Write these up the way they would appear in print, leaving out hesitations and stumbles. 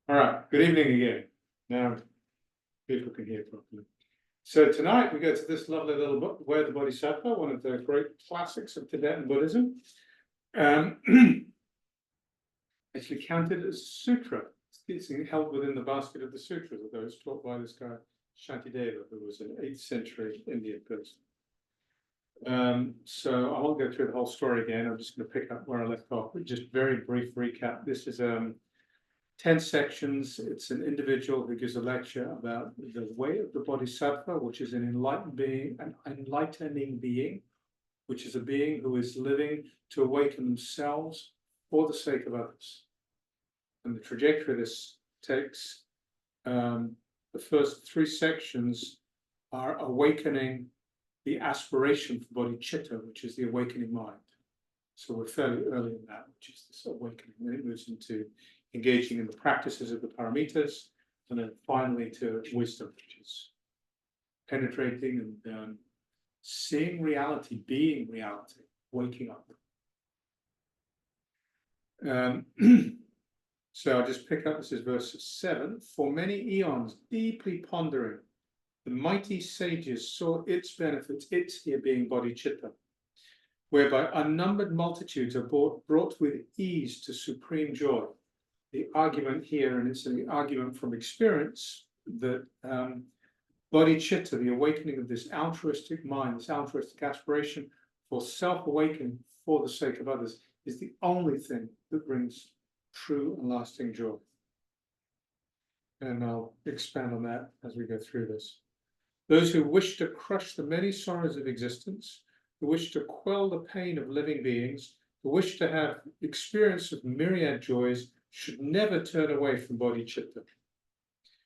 All right, good evening again. Now people can hear properly. So tonight we go to this lovely little book, Where the Bodhisattva, one of the great classics of Tibetan Buddhism. Actually counted as a sutra. It's held within the basket of the sutras, although it's taught by this guy, Shantideva, who was an 8th century Indian person. So I won't go through the whole story again. I'm just going to pick up where I left off, but just very brief recap. This is 10 sections. It's an individual who gives a lecture about the way of the Bodhisattva, which is an enlightening being, which is a being who is living to awaken themselves for the sake of others. And the trajectory this takes, the first 3 sections are awakening the aspiration for bodhicitta, which is the awakening mind. So we're fairly early in that, which is this awakening. Then it moves into engaging in the practices of the paramitas, and then finally to wisdom, which is penetrating and seeing reality, being reality, waking up. So I'll just pick up, this is verse 7. For many eons, deeply pondering, the mighty sages saw its benefits, its here being bodhicitta, whereby unnumbered multitudes are brought with ease to supreme joy. The argument here, and it's an argument from experience, that bodhicitta, the awakening of this altruistic mind, this altruistic aspiration for self-awakening for the sake of others, is the only thing that brings true and lasting joy. And I'll expand on that as we go through this. Those who wish to crush the many sorrows of existence, who wish to quell the pain of living beings, who wish to have experience of myriad joys, should never turn away from bodhicitta.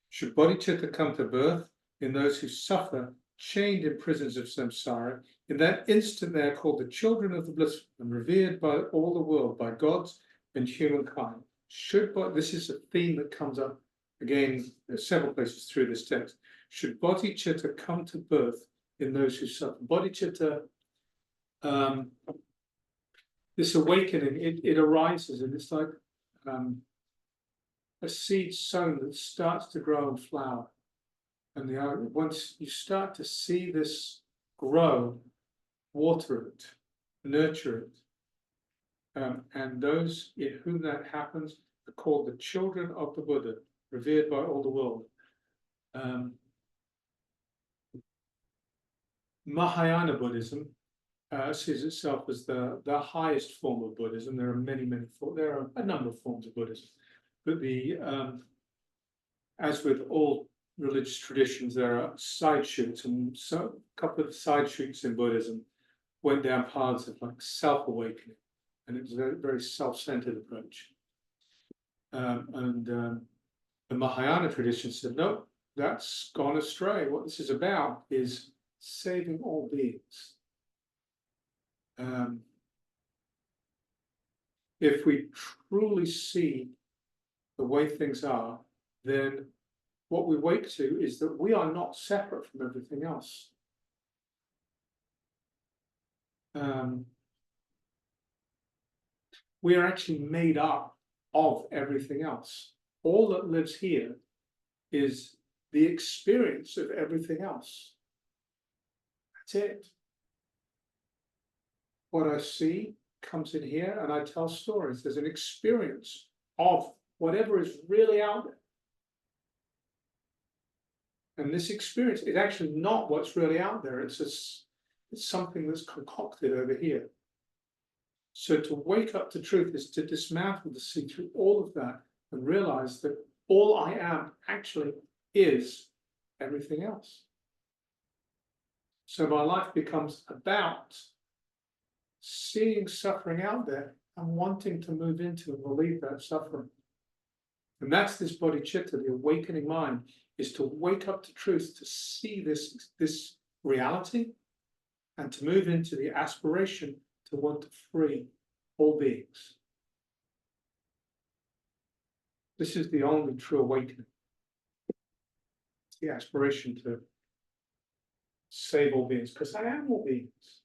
Should bodhicitta come to birth in those who suffer, chained in prisons of samsara, in that instant they are called the children of the blissful and revered by all the world, by gods and humankind. This is a theme that comes up again several places through this text. Should bodhicitta come to birth in those who suffer? Bodhicitta, this awakening, it arises, and it's like a seed sown that starts to grow and flower. And once you start to see this grow, water it, nurture it. And those in whom that happens are called the children of the Buddha, revered by all the world. Mahayana Buddhism sees itself as the highest form of Buddhism. There are many forms. There are a number of forms of Buddhism, but as with all religious traditions, there are side shoots, and so a couple of side shoots in Buddhism went down paths of like self-awakening, and it was a very, very self-centered approach. The Mahayana tradition said, no, that's gone astray. What this is about is saving all beings. If we truly see the way things are, then what we wake to is that we are not separate from everything else. We are actually made up of everything else. All that lives here is the experience of everything else. That's it. What I see comes in here, and I tell stories. There's an experience of whatever is really out there. And this experience is actually not what's really out there. It's something that's concocted over here. So to wake up to truth is to dismantle, to see through all of that and realize that all I am actually is everything else. So my life becomes about seeing suffering out there and wanting to move into and relieve that suffering. And that's this bodhicitta, the awakening mind, is to wake up to truth, to see this reality, and to move into the aspiration to want to free all beings. This is the only true awakening. It's the aspiration to save all beings, because I am all beings.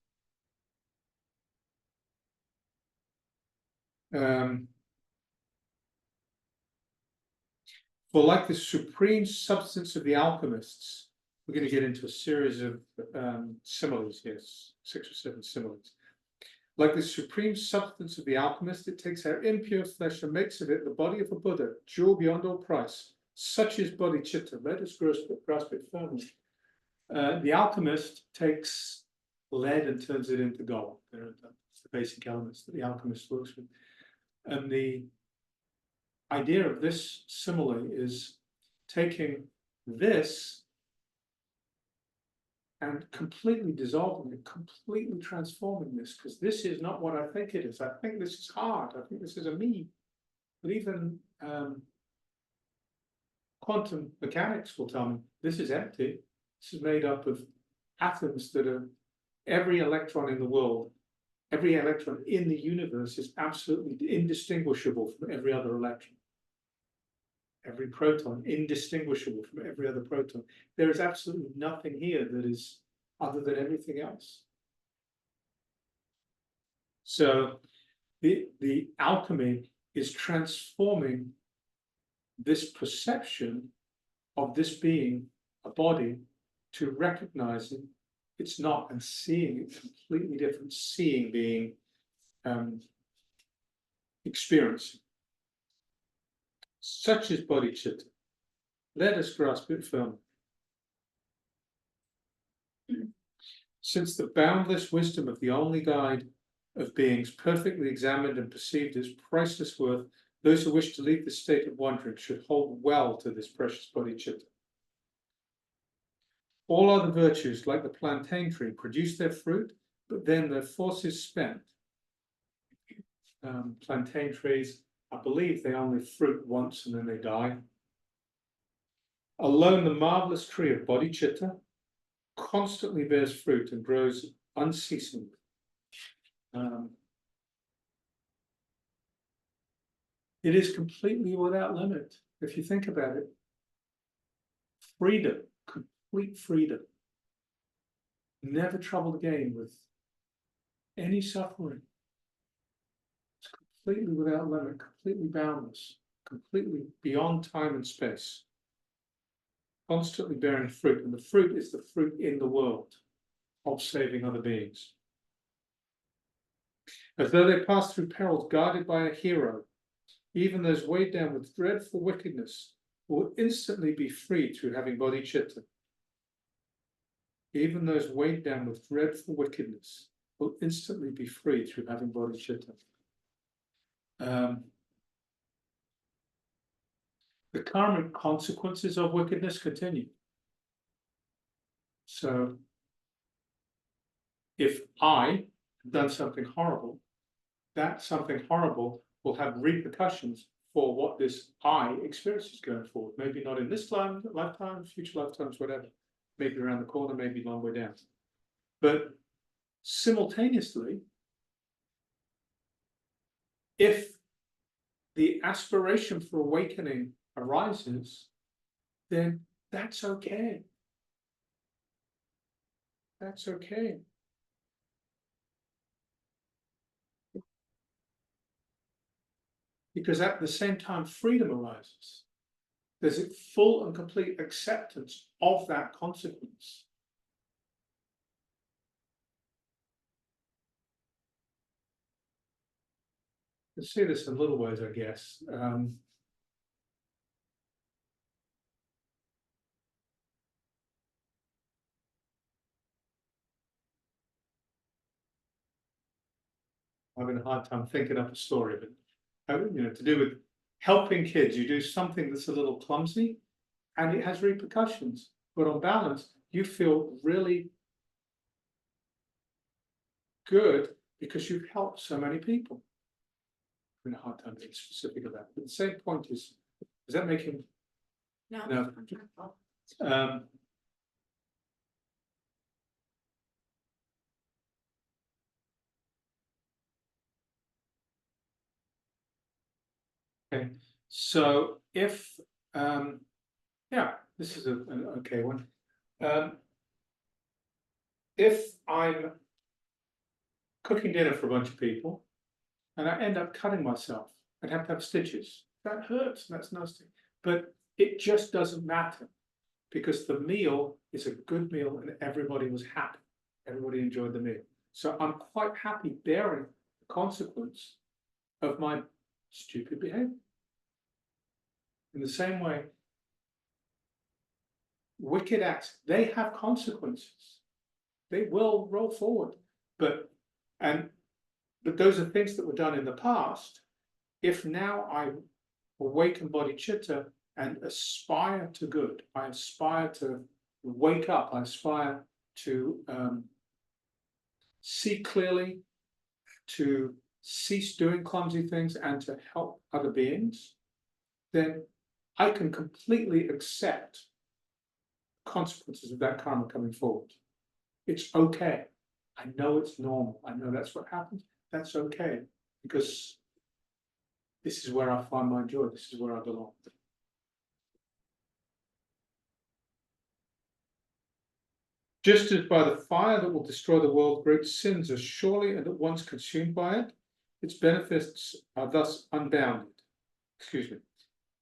For like the supreme substance of the alchemists, we're going to get into a series of similes here, 6 or 7 similes. Like the supreme substance of the alchemist, it takes our impure flesh and makes of it the body of a Buddha, jewel beyond all price. Such is bodhicitta. Let us grasp it firmly. The alchemist takes lead and turns it into gold. That's the basic elements that the alchemist works with. And the idea of this simile is taking this and completely dissolving it, completely transforming this, because this is not what I think it is. I think this is hard. I think this is a me. But even quantum mechanics will tell me this is empty. This is made up of atoms that are every electron in the world, every electron in the universe is absolutely indistinguishable from every other electron. Every proton indistinguishable from every other proton. There is absolutely nothing here that is other than everything else. So the alchemy is transforming this perception of this being a body to recognizing it's not and seeing it completely different, seeing being experiencing. Such is bodhicitta. Let us grasp it firmly. Since the boundless wisdom of the only guide of beings, perfectly examined and perceived as priceless worth, those who wish to leave the state of wandering should hold well to this precious bodhicitta. All other virtues, like the plantain tree, produce their fruit, but then their force is spent. Plantain trees, I believe they only fruit once and then they die. Alone, the marvelous tree of bodhicitta constantly bears fruit and grows unceasingly. It is completely without limit. If you think about it, freedom, complete freedom, never troubled again with any suffering. It's completely without limit, completely boundless, completely beyond time and space, constantly bearing fruit, and the fruit is the fruit in the world of saving other beings. As though they pass through perils guarded by a hero, even those weighed down with dreadful wickedness will instantly be freed through having bodhicitta. Even those weighed down with dreadful wickedness will instantly be freed through having bodhicitta. The karmic consequences of wickedness continue. So, if I have done something horrible, that something horrible will have repercussions for what this I experiences going forward. Maybe not in this lifetime, future lifetimes, whatever. Maybe around the corner, maybe a long way down. But simultaneously, if the aspiration for awakening arises, then that's okay. That's okay. Because at the same time, freedom arises. There's a full and complete acceptance of that consequence. You can see this in little ways, I guess. I'm having a hard time thinking up a story, but to do with helping kids, you do something that's a little clumsy and it has repercussions. But on balance, you feel really good because you've helped so many people. I'm having a hard time being specific about it. But the same point is, does that make him? No. Okay, so if yeah, this is an okay one. If I'm cooking dinner for a bunch of people and I end up cutting myself, I'd have to have stitches. That hurts, that's nasty. But it just doesn't matter, because the meal is a good meal and everybody was happy. Everybody enjoyed the meal. So I'm quite happy bearing the consequence of my stupid behavior. In the same way, wicked acts, they have consequences. They will roll forward. But those are things that were done in the past. If now I awaken bodhicitta and aspire to good, I aspire to wake up, I aspire to see clearly, to cease doing clumsy things and to help other beings, then I can completely accept consequences of that karma coming forward. It's okay. I know it's normal. I know that's what happens. That's okay, because this is where I find my joy. This is where I belong. Just as by the fire that will destroy the world, great sins are surely and at once consumed by it, its benefits are thus unbounded. Excuse me,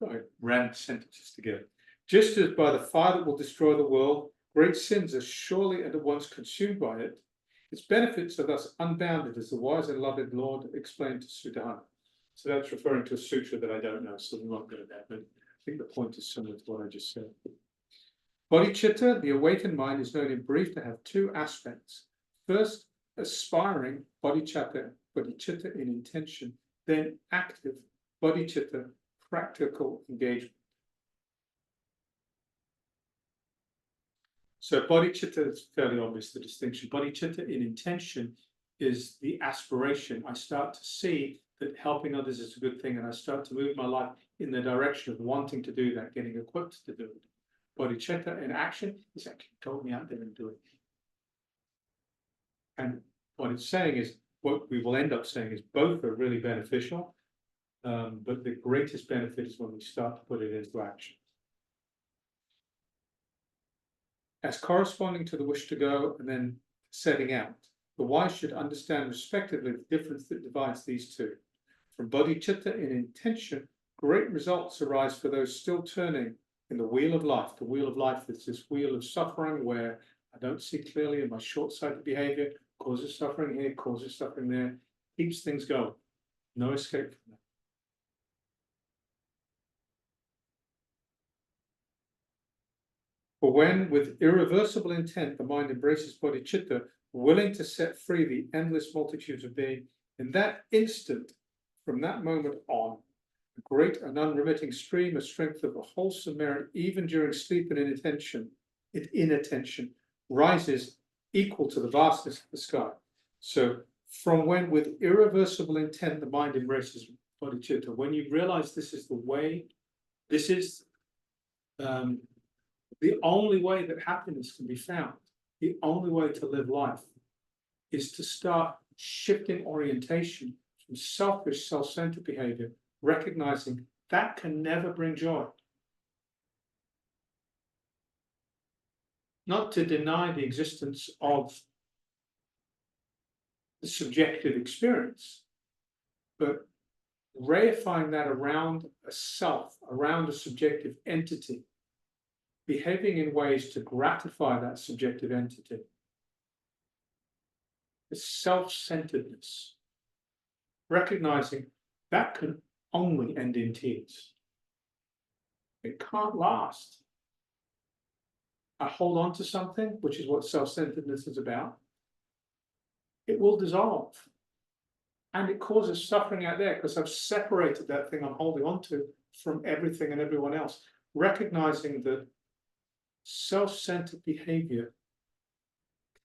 I ran sentences together. Just as by the fire that will destroy the world, great sins are surely and at once consumed by it, its benefits are thus unbounded, as the wise and loving Lord explained to Sudhana. So that's referring to a sutra that I don't know, so we won't go to that, but I think the point is similar to what I just said. Bodhicitta, the awakened mind, is known in brief to have two aspects. First, aspiring bodhicitta in intention, then active bodhicitta, practical engagement. So bodhicitta is fairly obvious, the distinction. Bodhicitta in intention is the aspiration. I start to see that helping others is a good thing, and I start to move my life in the direction of wanting to do that, getting equipped to do it. Bodhicitta in action is actually told me out there and do it. And what it's saying is, what we will end up saying is both are really beneficial, but the greatest benefit is when we start to put it into action. As corresponding to the wish to go and then setting out, the wise should understand respectively the difference that divides these two. From bodhicitta in intention, great results arise for those still turning in the wheel of life. The wheel of life is this wheel of suffering where I don't see clearly, and my short-sighted behavior causes suffering here, causes suffering there, keeps things going. No escape from that. For when, with irreversible intent, the mind embraces bodhicitta, willing to set free the endless multitudes of being, in that instant, from that moment on, a great and unremitting stream of strength of a wholesome merit, even during sleep and inattention, rises equal to the vastness of the sky. So, from when, with irreversible intent, the mind embraces bodhicitta, when you realize this is the way, this is the only way that happiness can be found, the only way to live life, is to start shifting orientation from selfish, self-centered behavior, recognizing that can never bring joy. Not to deny the existence of the subjective experience, but reifying that around a self, around a subjective entity, behaving in ways to gratify that subjective entity. The self-centeredness, recognizing that can only end in tears. It can't last. I hold on to something, which is what self-centeredness is about. It will dissolve. And it causes suffering out there because I've separated that thing I'm holding on to from everything and everyone else. Recognizing that self-centered behavior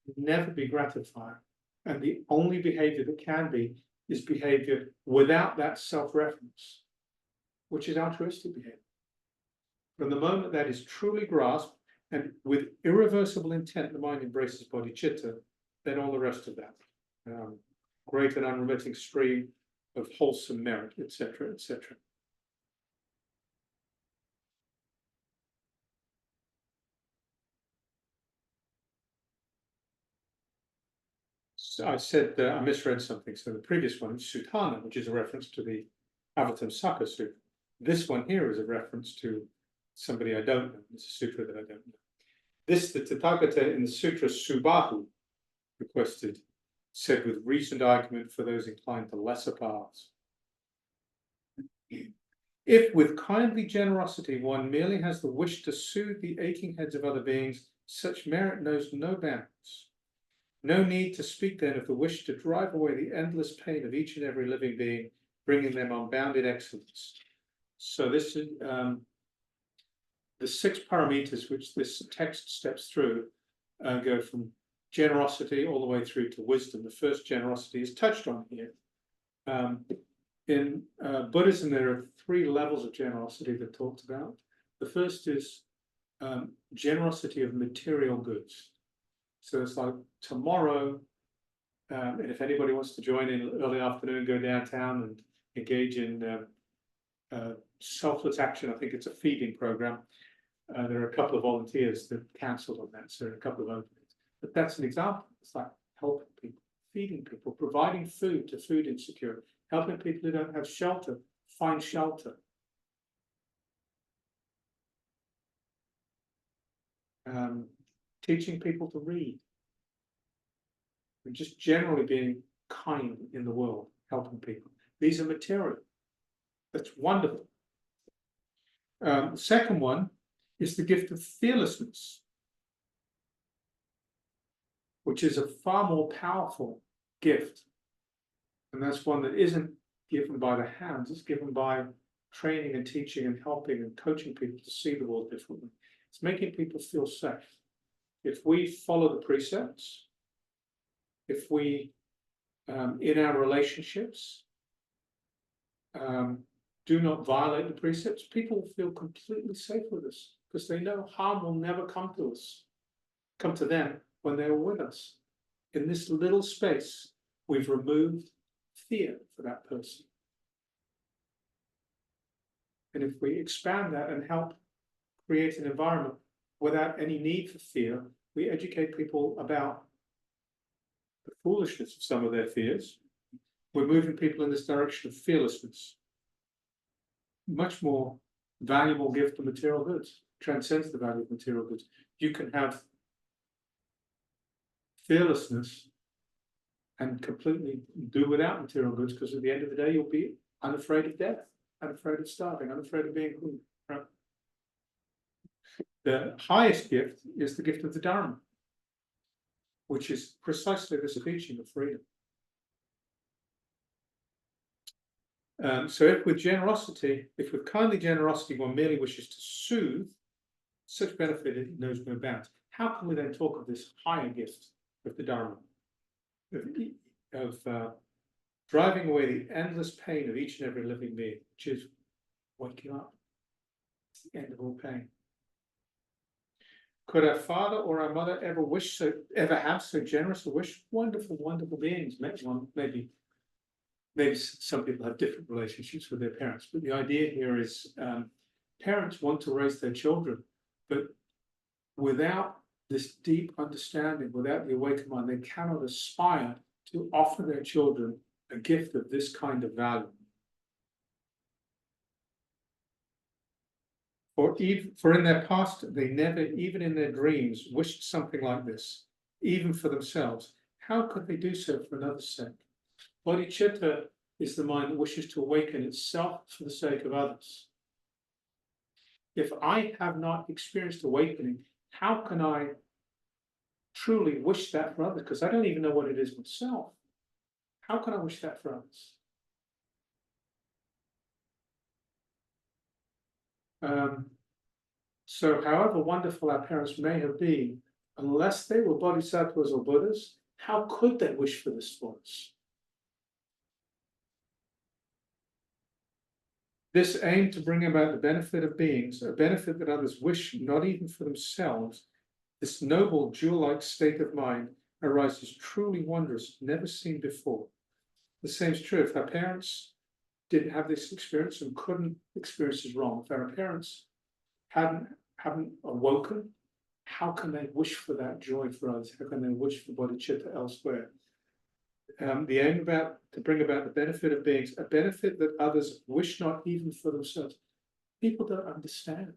can never be gratifying. And the only behavior that can be is behavior without that self-reference, which is altruistic behavior. From the moment that is truly grasped and with irreversible intent, the mind embraces bodhicitta, then all the rest of that, great and unremitting stream of wholesome merit, etc., etc. So I said I misread something. So the previous one, Sutana, which is a reference to the Avatamsaka Sutra. This one here is a reference to somebody I don't know. It's a sutra that I don't know. This, the Tathagata in the Sutra Subahu requested, said with reasoned argument for those inclined to lesser paths. If with kindly generosity one merely has the wish to soothe the aching heads of other beings, such merit knows no bounds. No need to speak then of the wish to drive away the endless pain of each and every living being, bringing them unbounded excellence. So this is the 6 paramitas which this text steps through go from generosity all the way through to wisdom. The first, generosity, is touched on here. In Buddhism, there are 3 levels of generosity that talked about. The first is generosity of material goods. So it's like tomorrow, and if anybody wants to join in early afternoon, go downtown and engage in selfless action. I think it's a feeding program. There are a couple of volunteers that cancelled on that, so there are a couple of openings. But that's an example. It's like helping people, feeding people, providing food to food insecure, helping people who don't have shelter find shelter. Teaching people to read. And just generally being kind in the world, helping people. These are material. That's wonderful. The second one is the gift of fearlessness, which is a far more powerful gift. And that's one that isn't given by the hands, it's given by training and teaching and helping and coaching people to see the world differently. It's making people feel safe. If we follow the precepts, if we, in our relationships, do not violate the precepts, people will feel completely safe with us because they know harm will never come to them when they are with us. In this little space, we've removed fear for that person. And if we expand that and help create an environment without any need for fear, we educate people about the foolishness of some of their fears. We're moving people in this direction of fearlessness. Much more valuable gift than material goods, transcends the value of material goods. You can have fearlessness and completely do without material goods, because at the end of the day, you'll be unafraid of death, unafraid of starving, unafraid of being hungry. Right? The highest gift is the gift of the Dharma, which is precisely this teaching of freedom. So if with generosity, if with kindly generosity one merely wishes to soothe, such benefit it knows no bounds. How can we then talk of this higher gift of the Dharma, of driving away the endless pain of each and every living being, which is waking up? It's the end of all pain. Could our father or our mother ever have so generous a wish? Wonderful, wonderful beings. Maybe some people have different relationships with their parents, but the idea here is parents want to raise their children, but without this deep understanding, without the awakened mind, they cannot aspire to offer their children a gift of this kind of value. For in their past, they never, even in their dreams, wished something like this, even for themselves. How could they do so for another's sake? Bodhicitta is the mind that wishes to awaken itself for the sake of others. If I have not experienced awakening, how can I truly wish that for others? Because I don't even know what it is myself. How can I wish that for others? So however wonderful our parents may have been, unless they were bodhisattvas or Buddhas, how could they wish for this for us? This aim to bring about the benefit of beings, a benefit that others wish not even for themselves, this noble jewel-like state of mind arises truly wondrous, never seen before. The same is true if our parents didn't have this experience and couldn't experience is wrong. If our parents haven't awoken, how can they wish for that joy for others? How can they wish for bodhicitta elsewhere? The aim to bring about the benefit of beings, a benefit that others wish not even for themselves. People don't understand.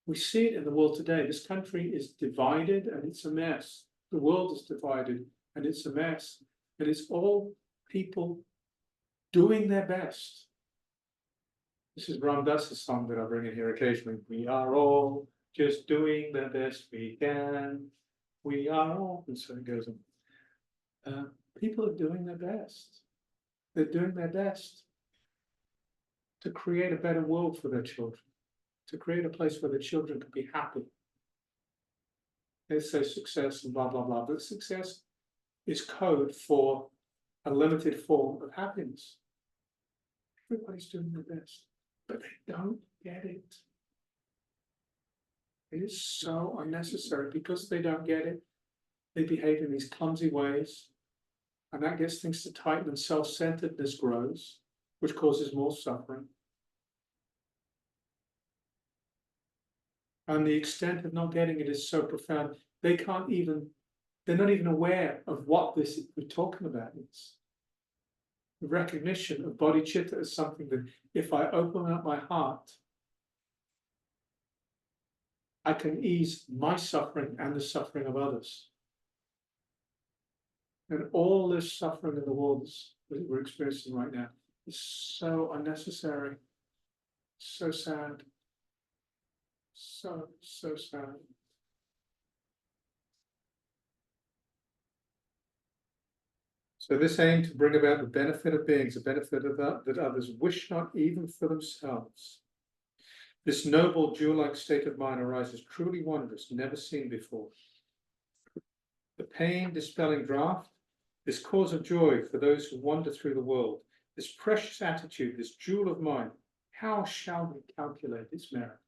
We see it in the world today. This country is divided and it's a mess. The world is divided and it's a mess. And it's all people doing their best. This is Ram Dass's song that I bring in here occasionally. We are all just doing the best we can. We are all, and so it goes on. People are doing their best. They're doing their best to create a better world for their children, to create a place where the children can be happy. They say success and blah, blah, blah, but success is code for a limited form of happiness. Everybody's doing their best, but they don't get it. It is so unnecessary. Because they don't get it, they behave in these clumsy ways, and that gets things to tighten, and self-centeredness grows, which causes more suffering. And the extent of not getting it is so profound, they're not even aware of what this we're talking about is. The recognition of bodhicitta as something that if I open up my heart, I can ease my suffering and the suffering of others. And all this suffering in the world that we're experiencing right now is so unnecessary, so sad, so sad. So this aim to bring about the benefit of beings, the benefit of that others wish not even for themselves. This noble jewel-like state of mind arises truly wondrous, never seen before. The pain-dispelling draught, this cause of joy for those who wander through the world, this precious attitude, this jewel of mind, how shall we calculate its merit?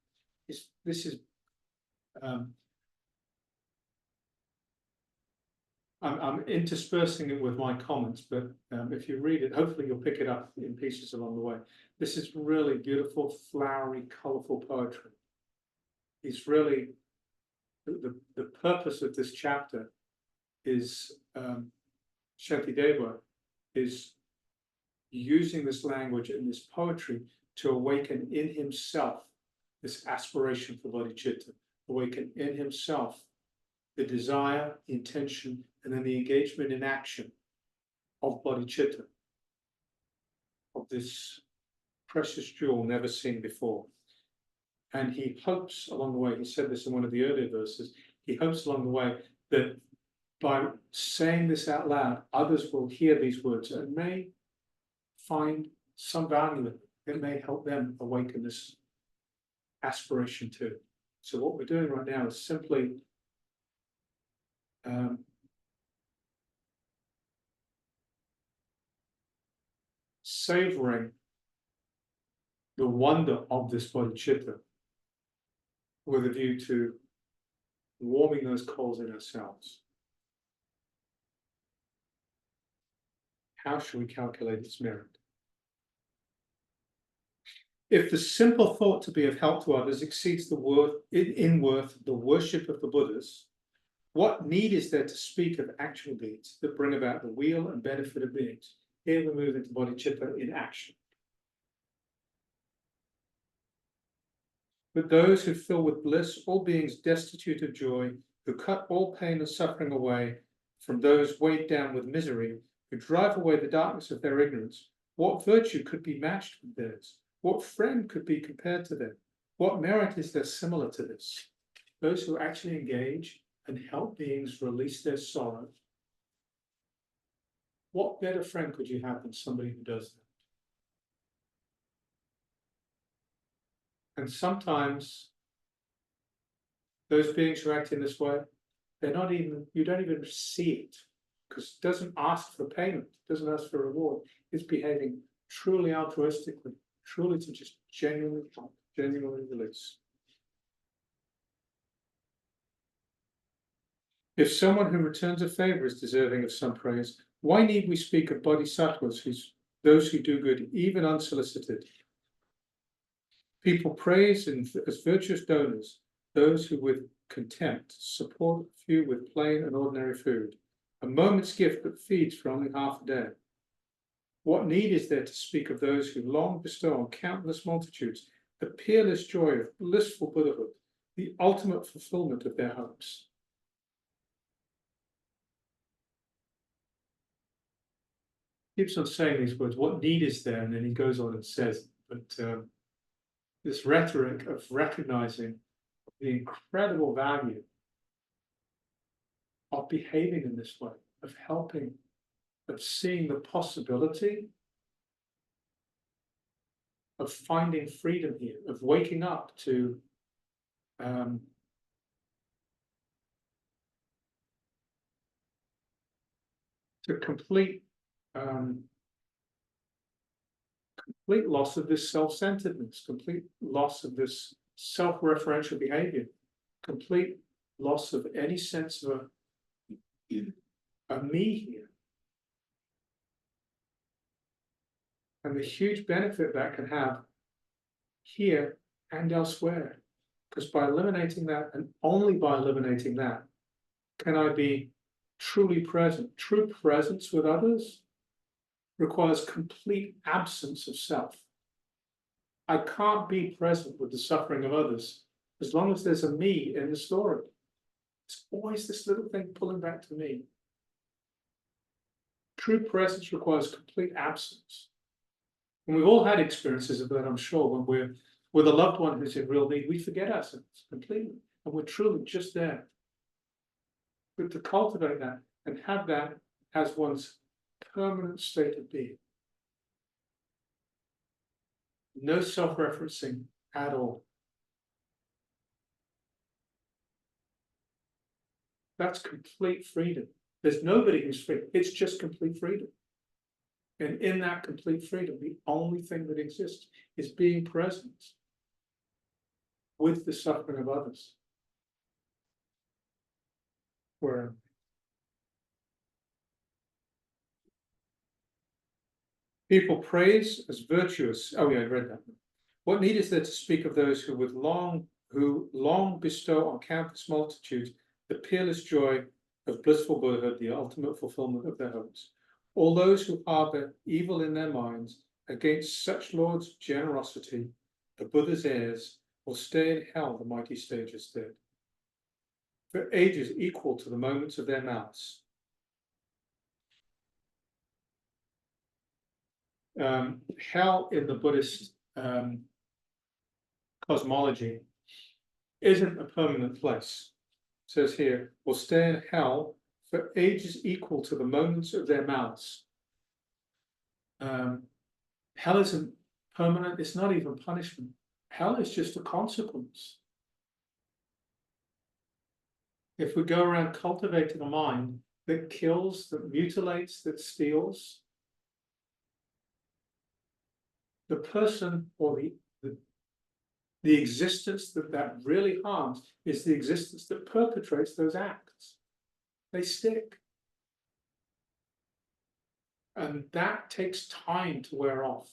I'm interspersing it with my comments, but if you read it, hopefully you'll pick it up in pieces along the way. This is really beautiful, flowery, colorful poetry. It's really, the purpose of this chapter is, Shantideva is using this language and this poetry to awaken in himself this aspiration for bodhicitta, awaken in himself the desire, the intention, and then the engagement in action of bodhicitta, of this precious jewel never seen before. And he hopes along the way, he said this in one of the earlier verses, he hopes along the way that by saying this out loud, others will hear these words and may find some value in it. It may help them awaken this aspiration too. So what we're doing right now is simply savoring the wonder of this bodhicitta with a view to warming those coals in ourselves. How shall we calculate its merit? If the simple thought to be of help to others exceeds the worth the worship of the Buddhas, what need is there to speak of actual deeds that bring about the weal and benefit of beings? Here we move into bodhicitta in action. But those who fill with bliss all beings destitute of joy, who cut all pain and suffering away from those weighed down with misery, who drive away the darkness of their ignorance, what virtue could be matched with theirs? What friend could be compared to them? What merit is there similar to this? Those who actually engage and help beings release their sorrow. What better friend could you have than somebody who does that? And sometimes those beings who act in this way, you don't even see it, because it doesn't ask for payment, it doesn't ask for reward. It's behaving truly altruistically, truly to just genuinely help, genuinely release. If someone who returns a favor is deserving of some praise, why need we speak of bodhisattvas, those who do good, even unsolicited? People praise as virtuous donors those who with contempt support a few with plain and ordinary food, a moment's gift that feeds for only half a day. What need is there to speak of those who long bestow on countless multitudes the peerless joy of blissful Buddhahood, the ultimate fulfillment of their hopes. He keeps on saying these words, what need is there? And then he goes on and says, but this rhetoric of recognizing the incredible value of behaving in this way, of helping, of seeing the possibility of finding freedom here, of waking up to complete complete loss of this self-centeredness, complete loss of this self-referential behavior, complete loss of any sense of a me here. And the huge benefit that can have here and elsewhere. Because by eliminating that, and only by eliminating that, can I be truly present. True presence with others requires complete absence of self. I can't be present with the suffering of others as long as there's a me in the story. It's always this little thing pulling back to me. True presence requires complete absence. And we've all had experiences of that, I'm sure, when we're with a loved one who's in real need, we forget ourselves completely, and we're truly just there. But to cultivate that and have that as one's permanent state of being. No self-referencing at all. That's complete freedom. There's nobody who's free. It's just complete freedom. And in that complete freedom, the only thing that exists is being present with the suffering of others. Where people praise as virtuous. Oh yeah, I read that. What need is there to speak of those who long bestow on countless multitudes the peerless joy of blissful Buddhahood, the ultimate fulfillment of their hopes? All those who harbor evil in their minds against such Lord's generosity, the Buddha's heirs, will stay in hell, the mighty sages did, for ages equal to the moments of their mouths. Hell in the Buddhist cosmology isn't a permanent place. It says here, will stay in hell for ages equal to the moments of their mouths. Hell isn't permanent, it's not even punishment. Hell is just a consequence. If we go around cultivating a mind that kills, that mutilates, that steals, the person or the existence that really harms is the existence that perpetrates those acts. They stick. And that takes time to wear off.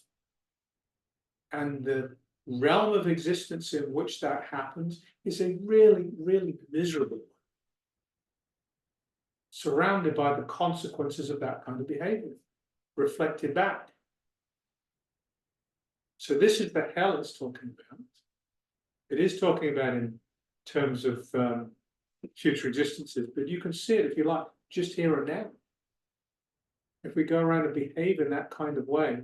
And the realm of existence in which that happens is a really, really miserable one, surrounded by the consequences of that kind of behavior, reflected back. So this is the hell it's talking about. It is talking about in terms of future existences, but you can see it, if you like, just here and now. If we go around and behave in that kind of way,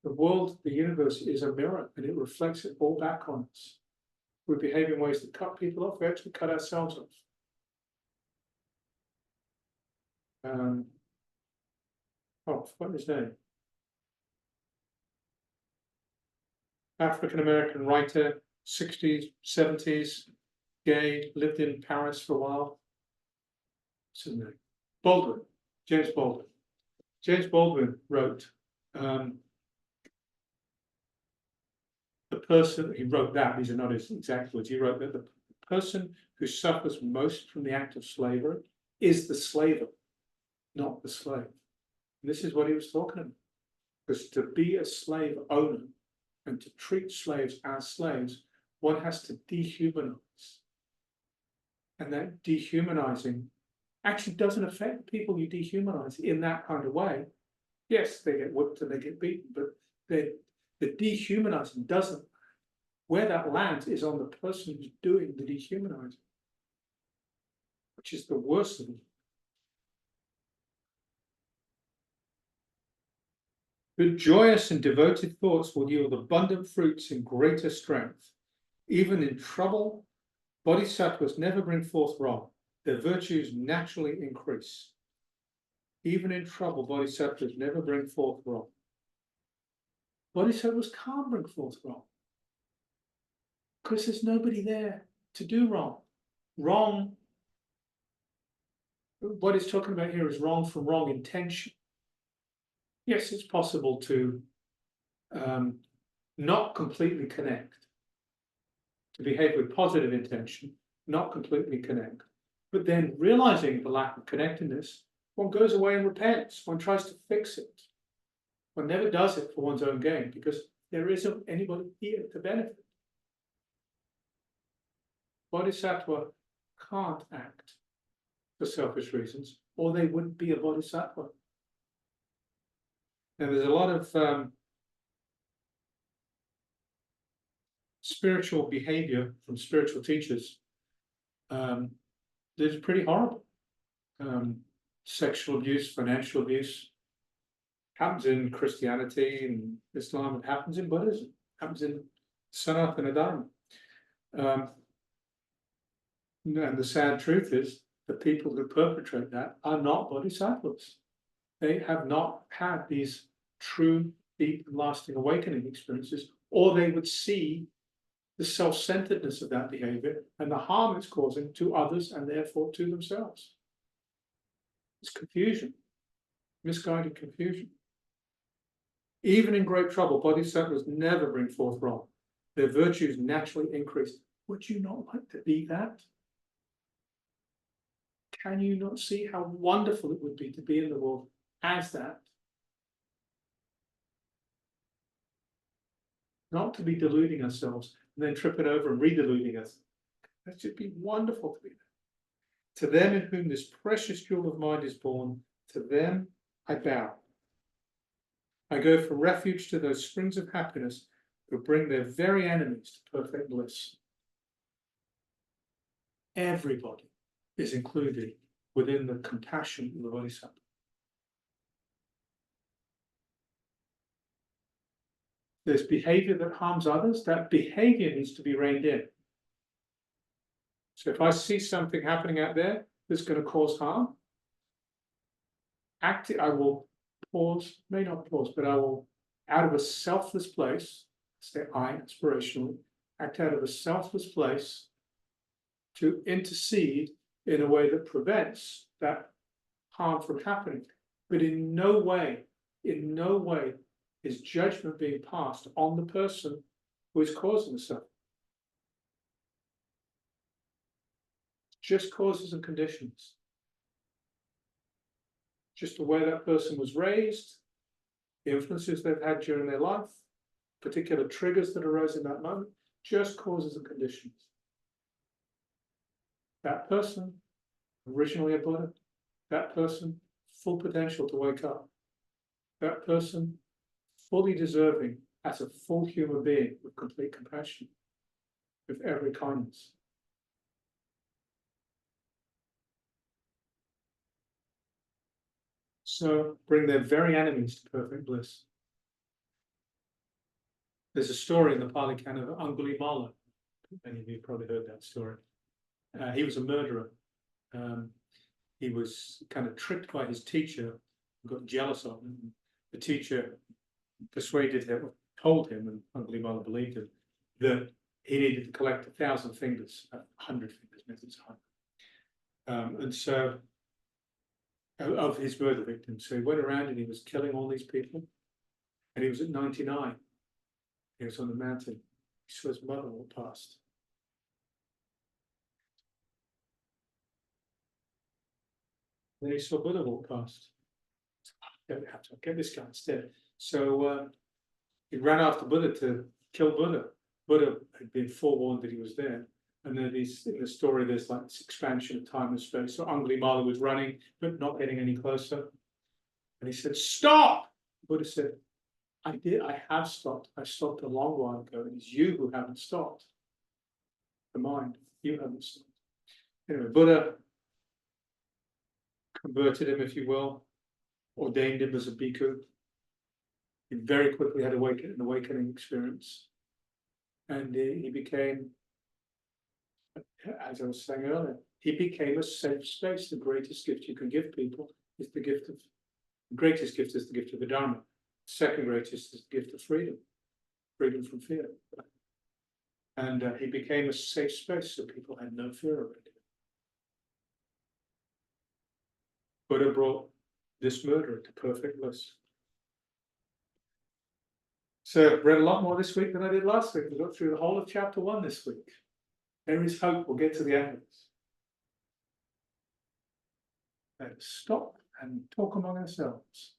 the world, the universe is a mirror, and it reflects it all back on us. We behave in ways that cut people off, we actually cut ourselves off. I forgot his name. African-American writer, 60s, 70s, gay, lived in Paris for a while. What's his name? Baldwin, James Baldwin. James Baldwin wrote, the person, he wrote that, these are not his exact words, he wrote that the person who suffers most from the act of slavery is the slaver, not the slave. And this is what he was talking about. Because to be a slave owner and to treat slaves as slaves, one has to dehumanize. And that dehumanizing actually doesn't affect people you dehumanize in that kind of way. Yes, they get whipped and they get beaten, but the dehumanizing doesn't. Where that lands is on the person who's doing the dehumanizing, which is the worst of them. But joyous and devoted thoughts will yield abundant fruits in greater strength. Even in trouble, bodhisattvas never bring forth wrong. Their virtues naturally increase. Even in trouble, bodhisattvas never bring forth wrong. Bodhisattvas can't bring forth wrong because there's nobody there to do wrong. Wrong, what it's talking about here is wrong from wrong intention. Yes, it's possible to not completely connect, to behave with positive intention, not completely connect. But then realizing the lack of connectedness, one goes away and repents. One tries to fix it. One never does it for one's own gain because there isn't anybody here to benefit. Bodhisattva can't act for selfish reasons, or they wouldn't be a bodhisattva. Now, there's a lot of spiritual behavior from spiritual teachers that is pretty horrible. Sexual abuse, financial abuse, happens in Christianity and Islam, it happens in Buddhism, happens in Sanatana Dharma. And the sad truth is, the people who perpetrate that are not bodhisattvas. They have not had these true, deep, and lasting awakening experiences, or they would see the self-centeredness of that behavior and the harm it's causing to others and therefore to themselves. It's confusion, misguided confusion. Even in great trouble, bodhisattvas never bring forth wrong. Their virtues naturally increase. Would you not like to be that? Can you not see how wonderful it would be to be in the world as that? Not to be deluding ourselves and then tripping over and re-deluding us. That should be wonderful to be there. To them in whom this precious jewel of mind is born, to them I bow. I go for refuge to those springs of happiness who bring their very enemies to perfect bliss. Everybody is included within the compassion of the Bodhisattva. There's behavior that harms others. That behavior needs to be reined in. So if I see something happening out there that's going to cause harm, I will pause, may not pause, but I will, out of a selfless place, say I aspirationally, act out of a selfless place to intercede in a way that prevents that harm from happening. But in no way is judgment being passed on the person who is causing the suffering. Just causes and conditions. Just the way that person was raised, the influences they've had during their life, particular triggers that arose in that moment, just causes and conditions. That person, originally a Buddha, that person, full potential to wake up. That person, fully deserving as a full human being with complete compassion, with every kindness. So bring their very enemies to perfect bliss. There's a story in the Pali Canon of Angulimala. Many of you probably heard that story. He was a murderer. He was kind of tricked by his teacher, got jealous of him. The teacher persuaded him, told him, and Angulimala believed him, that he needed to collect 1,000 fingers, 100 fingers, maybe it's 100. And so, of his murder victims. So he went around and he was killing all these people. And he was at 99. He was on the mountain. He saw his mother walk past. Then he saw Buddha walk past. Don't have to get this guy instead. So he ran after Buddha to kill Buddha. Buddha had been forewarned that he was there. And then in the story, there's like this expansion of time and space. So Angulimala was running, but not getting any closer. And he said, "Stop!" Buddha said, I have stopped. I stopped a long while ago, and it's you who haven't stopped. The mind, you haven't stopped. Anyway, Buddha converted him, if you will, ordained him as a bhikkhu. He very quickly had an awakening experience. And he became, as I was saying earlier, he became a safe space. The greatest gift you can give people is the greatest gift is the gift of the Dharma. Second greatest is the gift of freedom from fear. And he became a safe space, so people had no fear around him. Buddha brought this murderer to perfect bliss. So I've read a lot more this week than I did last week. We got through the whole of chapter 1 this week. There is hope. We'll get to the end of this. Let's stop and talk among ourselves.